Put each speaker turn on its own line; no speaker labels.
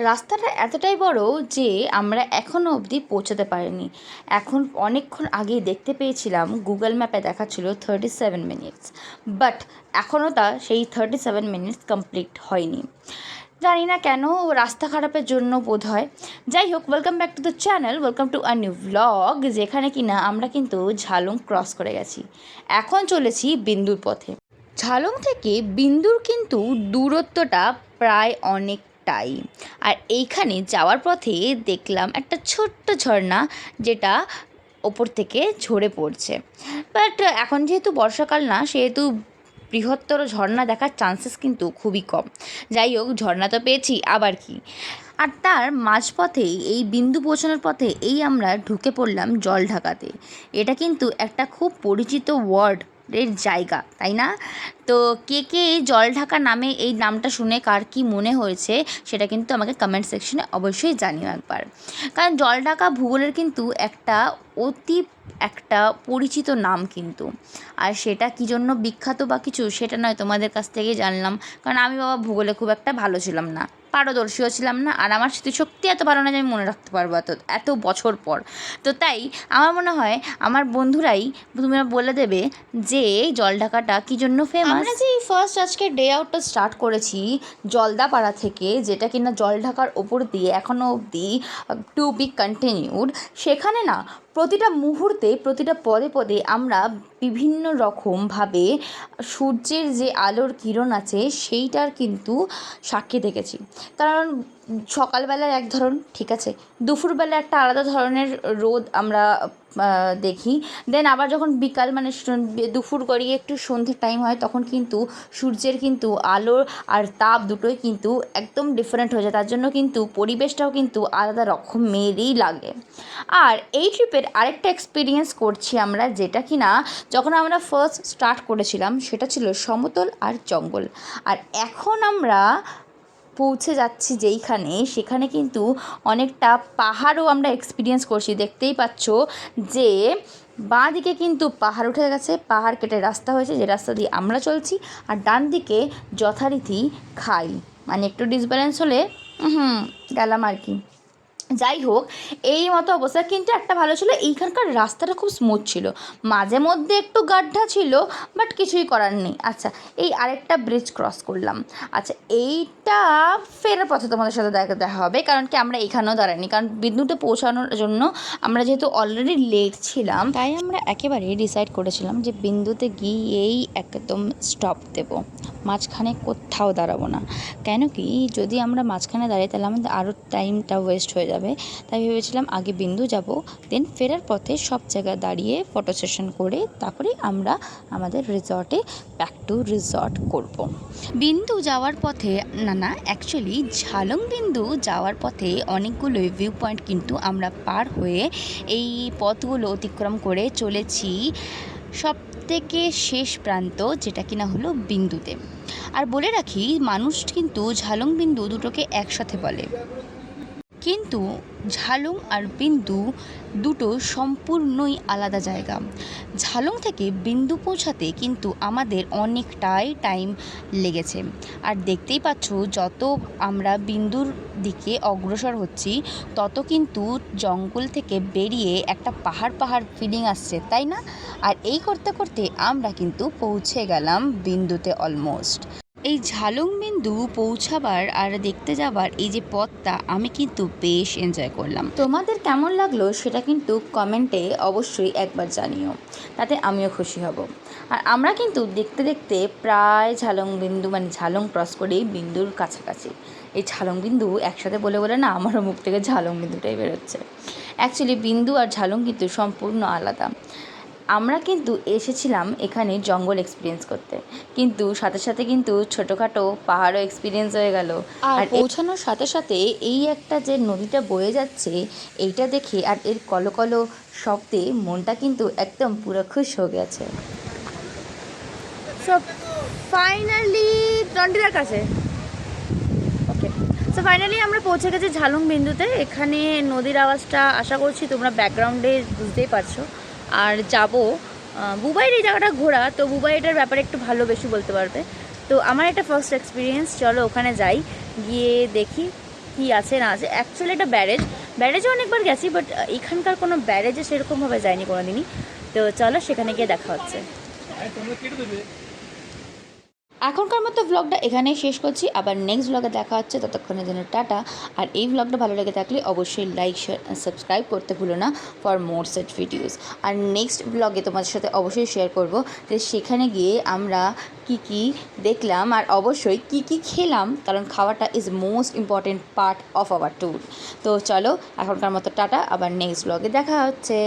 রাস্তাটা এতটাই বড় যে আমরা এখনও অবধি পৌঁছাতে পারিনি। এখন অনেকক্ষণ আগেই দেখতে পেয়েছিলাম গুগল ম্যাপে দেখাচ্ছিল 37 মিনিটস, বাট এখনও সেই 37 মিনিটস কমপ্লিট হয়নি। জানি না কেন, রাস্তা খারাপের জন্য বোধ হয়। যাই হোক, welcome back to the channel, welcome to a new vlog, যেখানে কিনা আমরা কিন্তু ঝালং ক্রস করে গেছি। এখন চলেছি বিন্দুর পথে। ঝালং থেকে বিন্দুর কিন্তু দূরত্বটা প্রায় অনেকটাই। আর এইখানে যাওয়ার পথে দেখলাম একটা ছোট্ট ঝর্ণা, যেটা ওপর থেকে ঝরে পড়ছে। বাট এখন যেহেতু বর্ষাকাল না, সেহেতু বৃহত্তর ঝর্ণা দেখার চান্সেস কিন্তু খুবই কম। যাই হোক, ঝর্ণা তো পেয়েছি, আবার কি। আর তার মাঝপথেই এই বিন্দু পৌঁছানোর পথে আমরা ঢুকে পড়লাম জলঢাকাতে। এটা কিন্তু একটা খুব পরিচিত ওয়ার্ডের জায়গা, তাই না? তো কে কে এই জলঢাকা নামে এই নামটা শুনে কার কী মনে হয়েছে সেটা কিন্তু আমাকে কমেন্ট সেকশনে অবশ্যই জানিও একবার। কারণ জলঢাকা ভূগোলের কিন্তু একটা পরিচিত নাম কিন্তু। আর সেটা কী জন্য বিখ্যাত বা কিছু সেটা নয়, তোমাদের কাছ থেকেই জানলাম। কারণ আমি বাবা ভূগোলে খুব একটা ভালো ছিলাম না, পারদর্শীও ছিলাম না, আর আমার স্মৃতিশক্তি এত ভালো না যে আমি মনে রাখতে পারবো এত বছর পর। তো তাই আমার মনে হয় আমার বন্ধুরাই তোমরা বলে দেবে যে জলঢাকাটা কী জন্য ফেমাস। আমরা যে ফার্স্ট আজকে ডে আউটটা স্টার্ট করেছি জলদাপাড়া থেকে, যেটা কিনা জলঢাকার ওপর দিয়ে এখনও অবধি টু বি কন্টিনিউড, সেখানে না প্রতিটা মুহূর্তে প্রতিটা পদে পদে আমরা বিভিন্ন রকমভাবে সূর্যের যে আলোর কিরণ আছে সেইটার কিন্তু সাক্ষী দেখেছি। কারণ সকালবেলার এক ধরন, ঠিক আছে, দুপুরবেলা একটা আলাদা ধরনের রোদ আমরা দেখি। দেন আবার যখন বিকাল মানে দুপুর গড়িয়ে একটু সন্ধ্যের টাইম হয়, তখন কিন্তু সূর্যের কিন্তু আলো আর তাপ দুটোই কিন্তু একদম ডিফারেন্ট হয়ে যায়। তার জন্য কিন্তু পরিবেশটাও কিন্তু আলাদা রকমেরই লাগে। আর এই ট্রিপের আরেকটা এক্সপিরিয়েন্স করছি আমরা, যেটা কি না যখন আমরা ফার্স্ট স্টার্ট করেছিলাম সেটা ছিল সমতল আর জঙ্গল। আর এখন আমরা পৌঁছে যাচ্ছি যেইখানে, সেখানে কিন্তু অনেকটা পাহাড়ও আমরা এক্সপিরিয়েন্স করছি। দেখতেই পাচ্ছ যে বাঁ দিকে কিন্তু পাহাড় উঠে গেছে, পাহাড় কেটে রাস্তা হয়েছে, যে রাস্তা দিয়ে আমরা চলছি। আর ডান দিকে যথারীতি খাই, মানে একটু ডিসব্যালেন্স হলে গেলাম আর কি। যাই হোক, এই মতো অবস্থা। কিন্তু একটা ভালো ছিল, এইখানকার রাস্তাটা খুব স্মুথ ছিল, মাঝে মধ্যে একটু গাড্ডা ছিল, বাট কিছুই করার নেই। আচ্ছা, এই আরেকটা ব্রিজ ক্রস করলাম। আচ্ছা, এইটা ফেরার পথে তোমাদের সাথে দেখা হবে, কারণ কি আমরা এখানেও দাঁড়াইনি, কারণ বিন্দুতে পৌঁছানোর জন্য আমরা যেহেতু অলরেডি লেট ছিলাম, তাই আমরা একেবারেই ডিসাইড করেছিলাম যে বিন্দুতে গিয়েই একদম স্টপ দেব, মাঝখানে কোথাও দাঁড়াবো না। কেন কি, যদি আমরা মাঝখানে দাঁড়াই তাহলে আমাদের আরও টাইমটা ওয়েস্ট হয়ে যাবে। তাই ভেবেছিলাম আগে বিন্দু যাব, দেন ফেরার পথে সব জায়গায় দাঁড়িয়ে ফটো সেশন করে তারপরে আমরা আমাদের রিসর্টে ব্যাক টু রিসর্ট করব। বিন্দু যাওয়ার পথে অ্যাকচুয়ালি ঝালং বিন্দু যাওয়ার পথে অনেকগুলো ভিউ পয়েন্ট কিন্তু আমরা পার হয়ে এই পথগুলো অতিক্রম করে চলেছি সব থেকে শেষ প্রান্ত, যেটা কিনা হলো বিন্দুতে। আর বলে রাখি, মানুষ কিন্তু ঝালং বিন্দু দুটোকে একসাথে বলে, কিন্তু ঝালং আর বিন্দু দুটো সম্পূর্ণই আলাদা জায়গা। ঝালং থেকে বিন্দু পৌঁছাতে কিন্তু আমাদের অনেকটাই টাইম লেগেছে। আর দেখতেই পাচ্ছ, যত আমরা বিন্দুর দিকে অগ্রসর হচ্ছি তত কিন্তু জঙ্গল থেকে বেরিয়ে একটা পাহাড় ফিলিং আসছে, তাই না? আর এই করতে করতে আমরা কিন্তু পৌঁছে গেলাম বিন্দুতে অলমোস্ট। এই ঝালং বিন্দু পৌঁছাবার আর দেখতে যাবার এই যে পথটা আমি কিন্তু বেশ এনজয় করলাম। তোমাদের কেমন লাগলো সেটা কিন্তু কমেন্টে অবশ্যই একবার জানিও, তাতে আমিও খুশি হব। আর আমরা কিন্তু দেখতে দেখতে প্রায় ঝালং বিন্দু মানে ঝালং ক্রস করেই বিন্দুর কাছাকাছি। এই ঝালং বিন্দু একসাথে বলে বলে না আমারও মুখ থেকে ঝালং বিন্দুটাই বেরোচ্ছে। অ্যাকচুয়ালি বিন্দু আর ঝালং কিন্তু সম্পূর্ণ আলাদা। আমরা কিন্তু এসেছিলাম এখানে জঙ্গল এক্সপিরিয়েন্স করতে, কিন্তু সাথে সাথে কিন্তু ছোটোখাটো পাহাড়ও এক্সপিরিয়েন্স হয়ে গেল। আর পৌঁছানোর সাথে সাথে এই একটা যে নদীটা বয়ে যাচ্ছে এইটা দেখে আর এর কলকলো শব্দে মনটা কিন্তু একদম পুরো খুশ হয়ে গেছে। সো ফাইনালি টন্ডিলার কাছে ফাইনালি আমরা পৌঁছে গেছি ঝালং বিন্দুতে। এখানে নদীর আওয়াজটা আশা করছি তোমরা ব্যাকগ্রাউন্ডে বুঝতেই পারছো। আর যাব বুবাইয়ের এই জায়গাটা ঘোরা, তো বুবাই এটার ব্যাপারে একটু ভালো বেশি বলতে পারবে। তো আমার একটা ফার্স্ট এক্সপিরিয়েন্স, চলো ওখানে যাই, গিয়ে দেখি কী আছে না আছে। অ্যাকচুয়ালি এটা ব্যারেজে অনেকবার গেছি, বাট এখানকার কোনো ব্যারেজে সেরকমভাবে যায়নি কোনো দিনই। তো চলো সেখানে গিয়ে দেখা হচ্ছে। এখনকার মতো ব্লগটা এখানেই শেষ করছি, আবার নেক্সট ব্লগে দেখা হচ্ছে। ততক্ষণের জন্য টাটা। আর এই ব্লগটা ভালো লেগে থাকলে অবশ্যই লাইক, শেয়ার, সাবস্ক্রাইব করতে ভুলো না ফর মোর সেট ভিডিওস। আর নেক্সট ব্লগে তোমাদের সাথে অবশ্যই শেয়ার করব যে সেখানে গিয়ে আমরা কি দেখলাম আর অবশ্যই কি খেলাম, কারণ খাওয়াটা is most important part of our tour. তো চলো এখনকার মতো টাটা, আবার নেক্সট ব্লগে দেখা হচ্ছে।